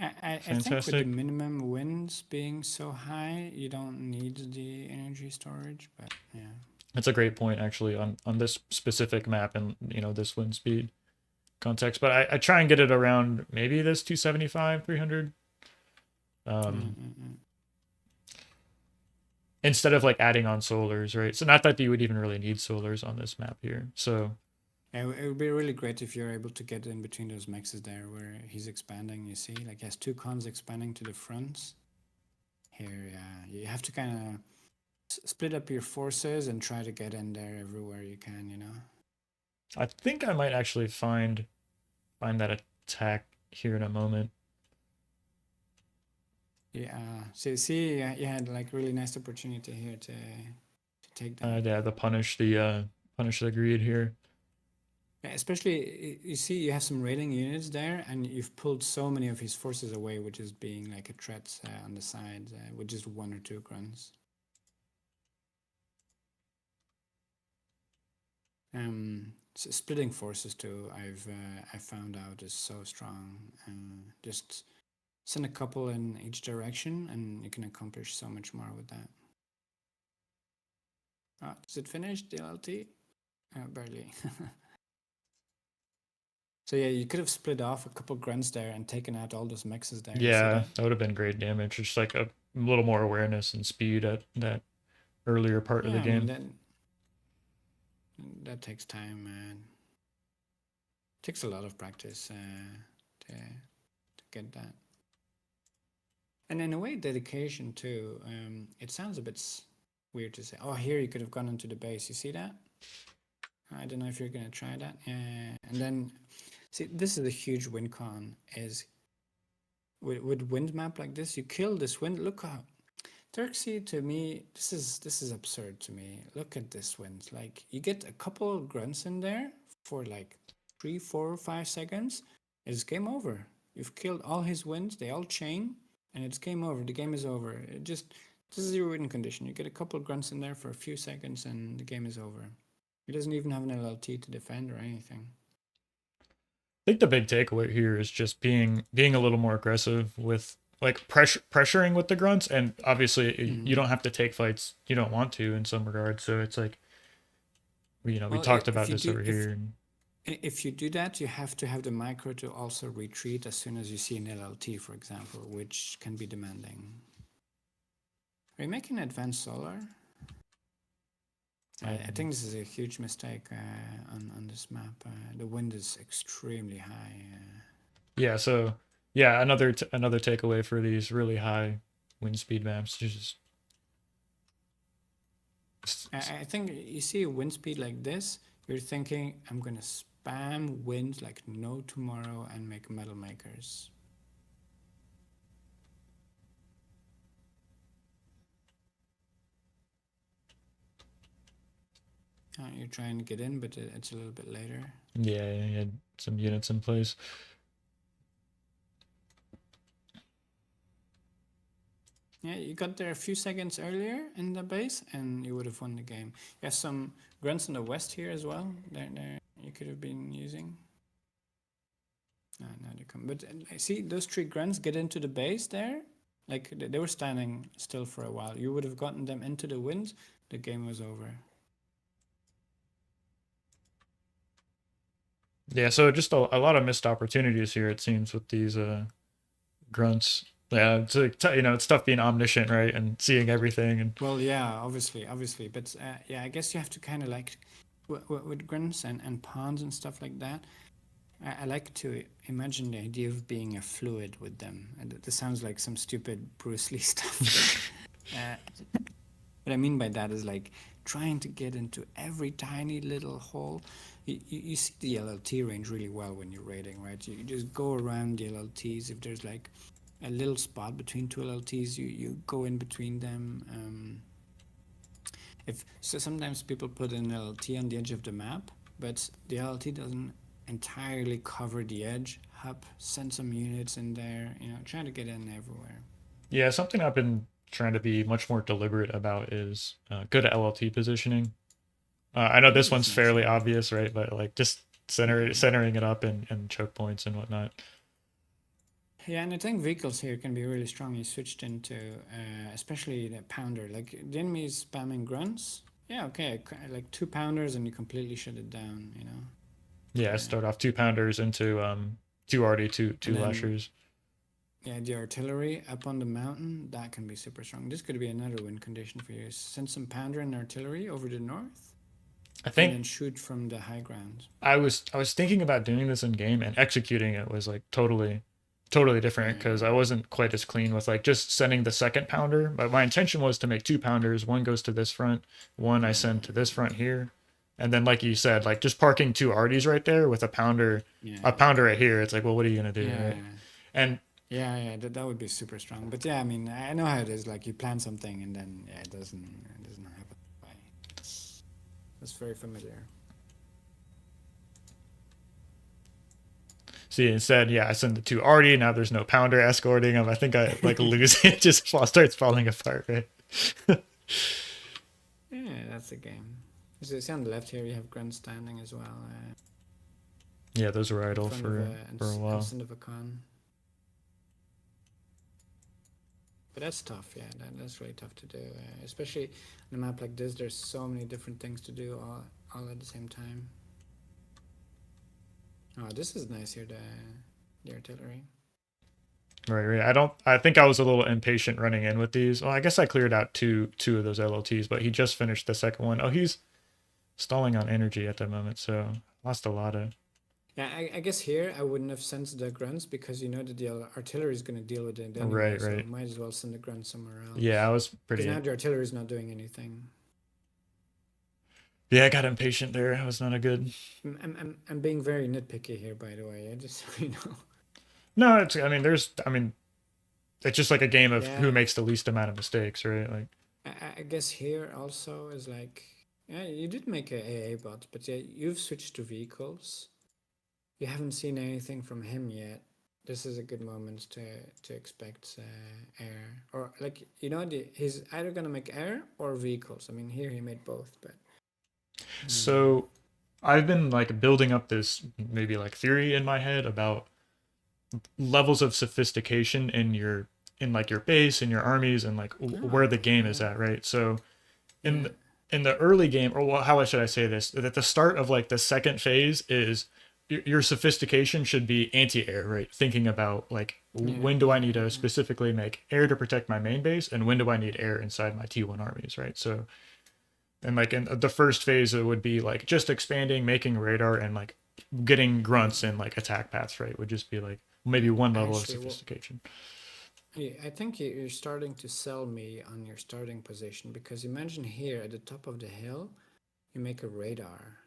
I think with the fantastic. minimum wins being so high, you don't need the energy storage, but yeah. That's a great point, actually, on this specific map and this wind speed context. But I try and get it around maybe this 275, 300. Um, Mm. Instead of like adding on solars, right? So not that you would even really need solars on this map here. So It would be really great if you're able to get in between those mexes there where he's expanding, you see? Like he has 2 cons expanding to the front. Here, yeah. You have to kind of split up your forces and try to get in there everywhere you can, you know? I think I might actually find that attack here in a moment. Yeah. So see, you had like really nice opportunity here to take that. Yeah, the punish the greed here. Yeah, especially, you see, you have some raiding units there, and you've pulled so many of his forces away, which is being like a threat on the side with just 1 or 2 grunts. So splitting forces too, I found out is so strong. Just send a couple in each direction, and you can accomplish so much more with that. Is it finished, DLT? Barely. So yeah, you could have split off a couple grunts there and taken out all those mexes there. You see Yeah, that? that would have been great damage. Just like a little more awareness and speed at that earlier part of the Yeah, I mean game. that takes time, man. Takes a lot of practice to get that, and in a way, dedication too. It sounds a bit weird to say. Oh, here you could have gone into the base. You see that? I don't know if you're gonna try that. And then, see, this is a huge win con. Is with wind map like this, you kill this wind. Look how Turkey to me, this is absurd to me. Look at this wind. Like you get a couple of grunts in there for like 3, 4, 5 seconds. It's game over. You've killed all his winds. They all chain, and it's game over. The game is over. It just this is your win condition. You get a couple of grunts in there for a few seconds, and the game is over. He doesn't even have an LLT to defend or anything. I think the big takeaway here is just being a little more aggressive with like pressuring with the grunts, and obviously you Mm. don't have to take fights you don't want to in some regards. So it's like we Well, talked if about you this do over here. And if you do that, you have to have the micro to also retreat as soon as you see an LLT, for example, which can be demanding. Are you making advanced solar? I think this is a huge mistake on this map. The wind is extremely high. yeah, so yeah, another takeaway for these really high wind speed maps. I think you see a wind speed like this, you're thinking, I'm going to spam wind like no tomorrow and make metal makers. You're trying to get in, but it's a little bit later. Yeah, you had some units in place. Yeah, you got there a few seconds earlier in the base, and you would have won the game. You have some grunts in the west here as well. There you could have been using. No, now they come. But I see those 3 grunts get into the base there. Like they were standing still for a while. You would have gotten them into the wind. The game was over. Yeah, so just a lot of missed opportunities here it seems with these grunts. Yeah, it's like, it's tough being omniscient, right, and seeing everything. And Well, yeah, obviously, but yeah, I guess you have to kind of like with grunts and pawns and stuff like that. I like to imagine the idea of being a fluid with them. And this sounds like some stupid Bruce Lee stuff. What I mean by that is like trying to get into every tiny little hole. You see the LLT range really well when you're raiding, right? You just go around the LLTs. If there's like a little spot between two LLTs, you go in between them. If so, sometimes people put an LLT on the edge of the map, but the LLT doesn't entirely cover the edge. Hub, send some units in there. Try to get in everywhere. yeah, something I've been trying to be much more deliberate about is good LLT positioning. I know this It's one's nice, fairly yeah. obvious, right? But like just Yeah. centering it up and choke points and whatnot. Yeah, and I think vehicles here can be really strong. You switched into, especially the pounder. Like the enemy is spamming grunts. Yeah, okay, like 2 pounders and you completely shut it down. Yeah, Uh, start off 2 pounders into two already and two then lashers. yeah, the artillery up on the mountain that can be super strong. This could be another win condition for you. Send some pounder and artillery over the north, I and think then shoot from the high ground. I was thinking about doing this in game, and executing it was like totally different because I Yeah, wasn't quite as clean with like just sending the second pounder. But my intention was to make 2 pounders. One goes to this front, one I send to this front here, and then like you said, like just parking two arties right there with yeah, a pounder right here. It's like, well, what are you gonna do, yeah. right? And Yeah, that would be super strong. But yeah, I mean, I know how it is. Like you plan something and then yeah, it doesn't happen. It's, that's very familiar. see, instead, yeah, I send the two arty. Now there's no pounder escorting him. I think I like lose it. Just starts falling apart, right? Yeah, that's a game. So see on the left here, you have Grunt standing as well Yeah, those were in idle front of for a while. Ensign of a con. But that's tough. Yeah, that's really tough to do. Especially on a map like this, there's so many different things to do all at the same time. Oh, this is nice here. The artillery. Right, right. I think I was a little impatient running in with these. Well, I guess I cleared out two of those LLTs, but he just finished the second one. Oh, he's stalling on energy at the moment, so lost a lot of. Yeah, I guess here I wouldn't have sent the grunts because you know that the artillery is going to deal with it anyway, Right, so right. might as well send the grunts somewhere Yeah, I else. was Because pretty. now the artillery is not doing anything. Yeah, I got impatient there. I was not a good. I'm being very nitpicky here, by the way. I just so you know. No, it's. I mean, there's. I mean, it's just like a game of who Yeah, makes the least amount of mistakes, right? Like, I guess here also is like, yeah, you did make a AA bot, but yeah, you've switched to vehicles. You haven't seen anything from him yet. This is a good moment to expect air, or like he's either gonna make air or vehicles. I mean, here he made both, but so I've been like building up this maybe like theory in my head about levels of sophistication in like your base and your armies and like where oh the game is yeah, at, right? So in yeah, the, in the early game, or well, how should I say this? At the start of like the second phase is your sophistication should be anti-air, right? Thinking about like yeah, when do I yeah, need to yeah, specifically make air to protect my main base, and when do I need air inside my T1 armies, right? So and like in the first phase, it would be like just expanding, making radar, and like getting yeah, grunts and like attack paths, right? Would just be like yeah. maybe one level of Actually, well, sophistication. yeah, I think you're starting to sell me on your starting position because imagine here at the top of the hill, you make a radar.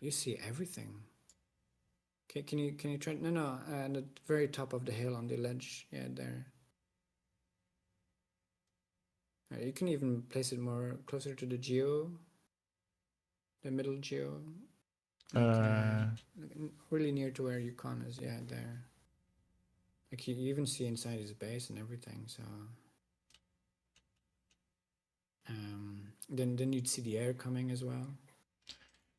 You see everything. Can you try? No, no, at the very top of the hill on the ledge. Yeah, there. You can even place it more closer to the geo, the middle geo, like Uh, really near to where Yukon is. Yeah, there. Like you even see inside his base and everything. So then you'd see the air coming as well.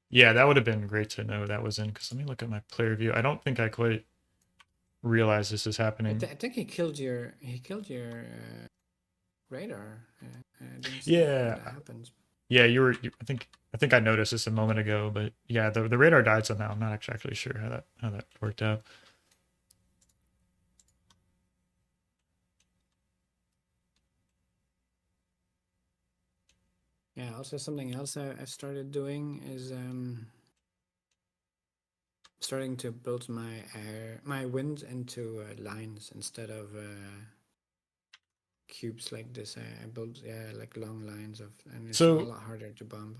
yeah, that would have been great to know that was in. Because let me look at my player view. I don't think I quite realize this is happening. I think he killed your radar. I didn't see how Yeah, that happens. yeah, I think I noticed this a moment ago, but yeah, the radar died somehow. I'm not actually sure how that worked out. Yeah. Also, something else I've started doing is starting to build my wind into lines instead of cubes like this. I build like long lines of, and it's a So lot harder to bomb.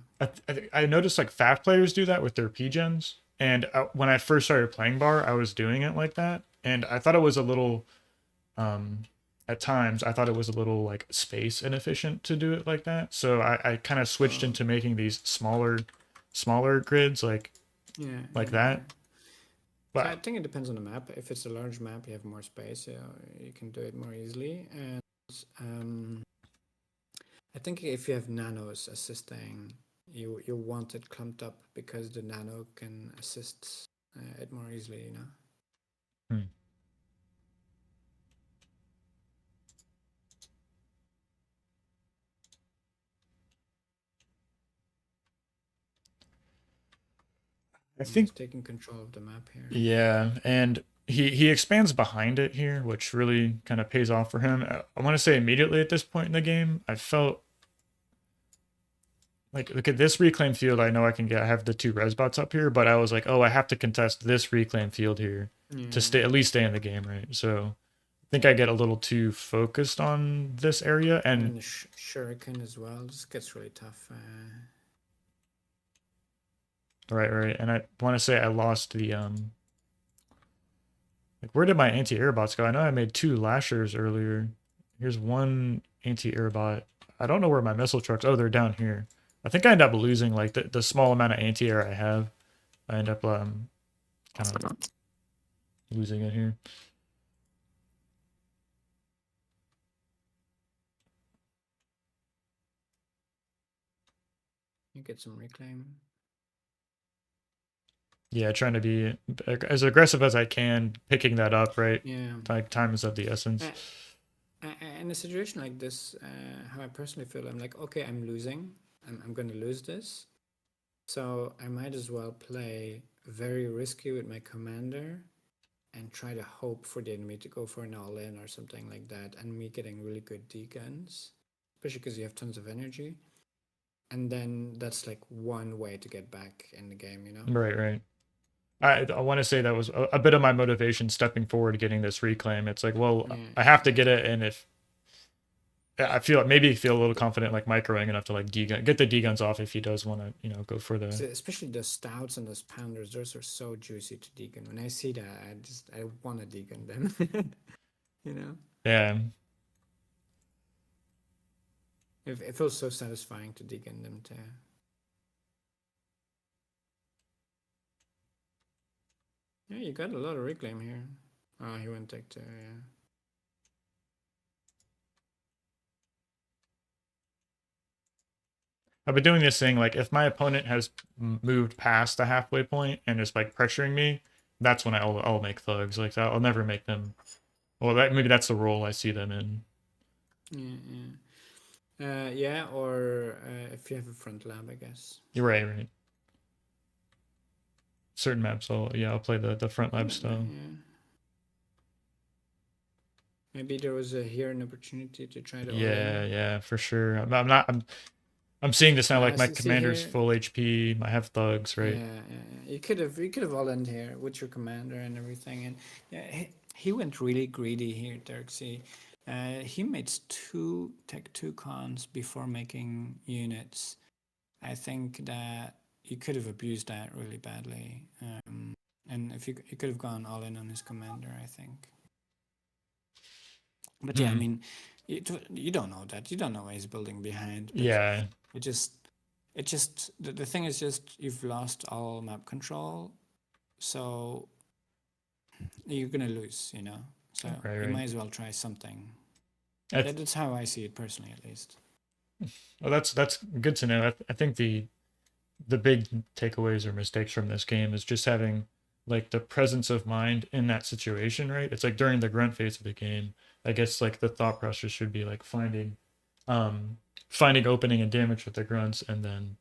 I noticed like FAF players do that with their P gens, and when I first started playing Bar, I was doing it like that, and I thought it was a little um at times I thought it was a little like space inefficient to do it like that. So I kind of switched Oh into making these smaller grids yeah, like yeah, that. yeah. So I But think it depends on the map. If it's a large map, you have more space. You can do it more easily. And um, I think if you have nanos assisting, you want it clumped up because the nano can assist it more easily. hmm, I And he's think taking control of the map here. yeah, and he expands behind it here, which really kind of pays off for him. I want to say immediately at this point in the game, I felt like look at this reclaim field. I know I can get. I have the two res bots up here, but I was like, oh, I have to contest this reclaim field here to Yeah, stay at least stay in the game, right? So I think I get a little too focused on this area, and and then the shuriken as well. This gets really tough. right, and I want to say I lost the like where did my anti-air bots go? I know I made two lashers earlier. Here's one anti-air bot. I don't know where my missile trucks. Oh, they're down here. I think I end up losing like the small amount of anti-air I have. I end up kind of losing it here. You get some reclaim. Yeah, trying to be as aggressive as I can, picking that up, right? Yeah. Like time is of the essence. Uh, in a situation like this, how I personally feel, I'm like, okay, I'm losing. I'm going to lose this. So I might as well play very risky with my commander and try to hope for the enemy to go for an all-in or something like that, and me getting really good D-guns, especially because you have tons of energy. And then that's like one way to get back in the game. Right. I want to say that was a bit of my motivation stepping forward, getting this reclaim. It's like, well, Yeah, I have to get it, and if I feel maybe feel a little confident, like microing enough to like get the D guns off if he does want to, go for the especially the stouts and those pounders, those are so juicy to deacon. When I see that, I want to deacon them. you know. Yeah. It feels so satisfying to dig in them too. Yeah, you got a lot of reclaim here. Oh, he went take two, yeah. I've been doing this thing like if my opponent has moved past the halfway point and is like pressuring me, that's when I'll make thugs like that. I'll never make them. Well, that maybe that's the role I see them in. Yeah, yeah. Yeah, or if you have a front lab, I guess. You're right, right. Certain maps, I'll play the front lab style. Yeah. Maybe there was here an opportunity to try to all Yeah, in. yeah, for sure. I'm not. I'm seeing this now. Like my See commander's here. full HP. I have thugs, Yeah, right? yeah, you could have all in here with your commander and everything, and yeah, he went really greedy here, Dirksy. He made two tech two cons before making units. I think that he could have abused that really badly, and if he could have gone all in on his commander, I think. But yeah, I Mm, mean, you don't know that. You don't know what he's building behind. But yeah, it just, the thing is just you've lost all map control, so you're gonna lose. So right, you right. might as well try something. That's That's how I see it personally, at least. well, that's good to know. I think the big takeaways or mistakes from this game is just having like the presence of mind in that situation, right? It's like during the grunt phase of the game, I guess like the thought process should be like um finding opening and damage with the grunts, and then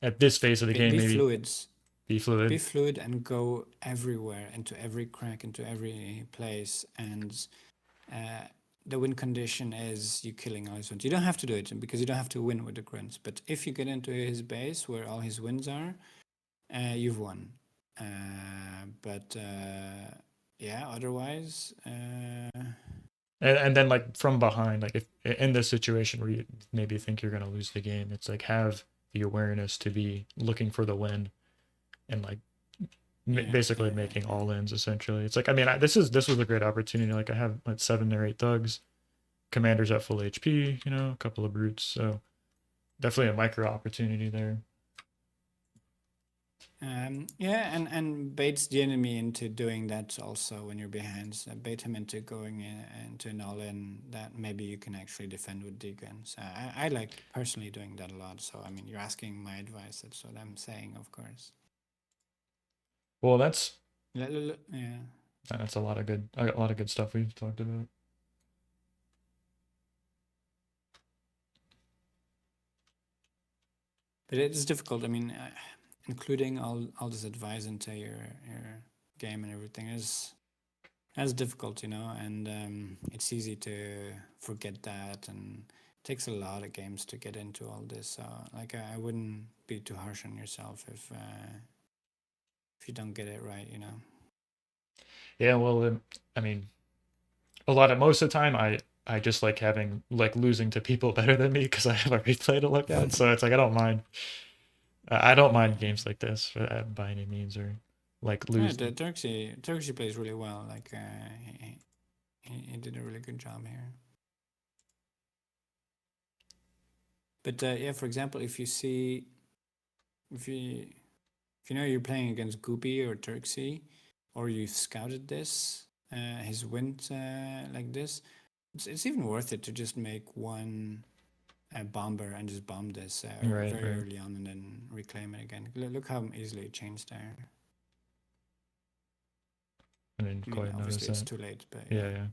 at this phase of the game Be maybe fluid. be Be fluid. fluid and go everywhere, into every crack, into every place, and uh, the win condition is you killing all his wins. You don't have to do it because you don't have to win with the grunts. But if you get into his base where all his wins are, you've won. But yeah, otherwise, And then like from behind, like if in this situation where you maybe think you're gonna lose the game, it's like have the awareness to be looking for the win and like yeah, basically yeah, making yeah. all ins essentially. It's like I mean this was a great opportunity. Like I have like 7 or 8 thugs, commanders at full HP, a couple of brutes, so definitely a micro opportunity there. Yeah, and baits the enemy into doing that also when you're behind. So bait him into going into an all-in that maybe you can actually defend with D-guns. I like personally doing that a lot. So I mean, you're asking my advice. That's what I'm saying, of course. Well, Yeah, that's a lot of good stuff we've talked about. but it is difficult. I mean, including all this advice into your game and everything is that's difficult, and it's easy to forget that, and it takes a lot of games to get into all this. So, like, I wouldn't be too harsh on yourself if you don't get it right. Yeah, well, I mean, a lot of most of the time I just like having like losing to people better than me because I have a replay to look at. So it's like I don't mind Yeah, games like this by any means or like yeah. lose. The Turkey plays really well. Like, he did a really good job here. But yeah, for example, if you if you know you're playing against Goopy or Turksy, or you've scouted this, his wind like this, it's even worth it to just make one bomber and just bomb this Right, very right. early on and then reclaim it again. Look how easily it changed there. I didn't I mean, quite notice obviously it's that. too late, but Yeah, yeah.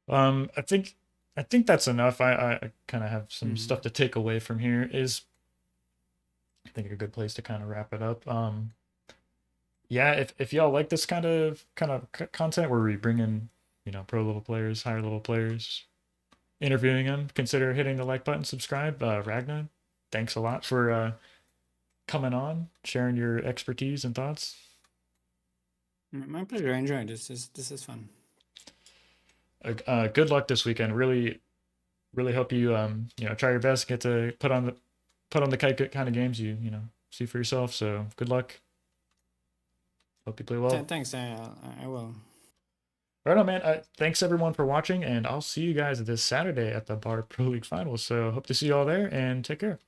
yeah. I think that's enough. I kind of have some Mm. stuff to take away from here. Is I think a good place to kind of wrap it up. Yeah, if y'all like this kind of content where we bring in, pro level players, higher level players, interviewing them, consider hitting the like button, subscribe. Ragna, thanks a lot for coming on, sharing your expertise and thoughts. My pleasure. I enjoyed this. This is fun. Good luck this weekend. Really, really hope you try your best, get to put on the kind of games you see for yourself. So good luck. Hope you play well. Thanks. I will. Right on, man. Thanks everyone for watching, and I'll see you guys this Saturday at the Bar Pro League Finals. So hope to see you all there, and take care.